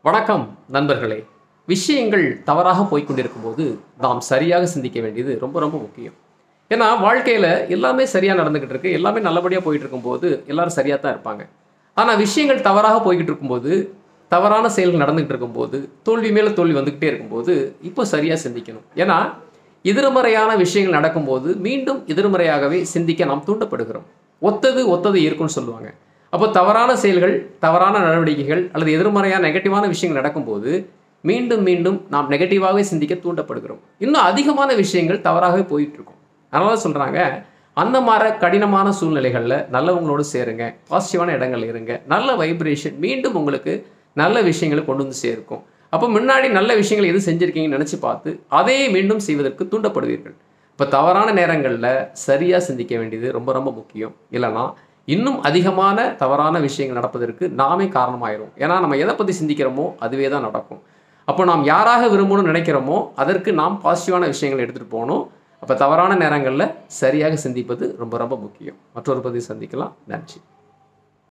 வணக்கம் நண்பர்களே. விஷயங்கள் தவறாக போய்க்கொண்டிருக்கும் போது நாம் சரியாக சிந்திக்க வேண்டியது ரொம்ப ரொம்ப முக்கியம். ஏன்னா வாழ்க்கையில் எல்லாமே சரியாக நடந்துக்கிட்டு இருக்கு, எல்லாமே நல்லபடியாக போயிட்டு இருக்கும்போது எல்லாரும் சரியாக தான் இருப்பாங்க. ஆனால் விஷயங்கள் தவறாக போய்கிட்டு இருக்கும்போது, தவறான செயல்கள் நடந்துகிட்டு இருக்கும்போது, தோல்வி மேலே தோல்வி வந்துக்கிட்டே இருக்கும்போது இப்போ சரியாக சிந்திக்கணும். ஏன்னா எதிர்மறையான விஷயங்கள் நடக்கும்போது மீண்டும் எதிர்மறையாகவே சிந்திக்க நாம் தூண்டப்படுகிறோம். ஒத்தது ஒத்தது இருக்குன்னு சொல்லுவாங்க. அப்போ தவறான செயல்கள், தவறான நடவடிக்கைகள் அல்லது எதிர்மறையான நெகட்டிவான விஷயங்கள் நடக்கும்போது மீண்டும் மீண்டும் நாம் நெகட்டிவாகவே சிந்திக்க தூண்டப்படுகிறோம். இன்னும் அதிகமான விஷயங்கள் தவறாகவே போயிட்டு இருக்கும். அதனால சொல்றாங்க, அந்த மாதிரி கடினமான சூழ்நிலைகளில் நல்லவங்களோடு சேருங்க, பாசிட்டிவான இடங்கள் இருங்க, நல்ல வைப்ரேஷன் மீண்டும் உங்களுக்கு நல்ல விஷயங்களை கொண்டு வந்து சேர்க்கும். அப்போ முன்னாடி நல்ல விஷயங்கள் எது செஞ்சுருக்கீங்கன்னு நினச்சி பார்த்து அதையே மீண்டும் செய்வதற்கு தூண்டப்படுவீர்கள். இப்போ தவறான நேரங்களில் சரியாக சிந்திக்க வேண்டியது ரொம்ப ரொம்ப முக்கியம். இல்லைனா இன்னும் அதிகமான தவறான விஷயங்கள் நடப்பதற்கு நாமே காரணமாயிரும். ஏன்னா நம்ம எதை பற்றி சிந்திக்கிறோமோ அதுவே தான் நடக்கும். அப்போ நாம் யாராக விரும்பணும்னு நினைக்கிறோமோ அதற்கு நாம் பாசிட்டிவான விஷயங்களை எடுத்துகிட்டு போகணும். அப்போ தவறான நேரங்களில் சரியாக சிந்திப்பது ரொம்ப ரொம்ப முக்கியம். மற்றொரு பதிவு சந்திக்கலாம். நன்றி.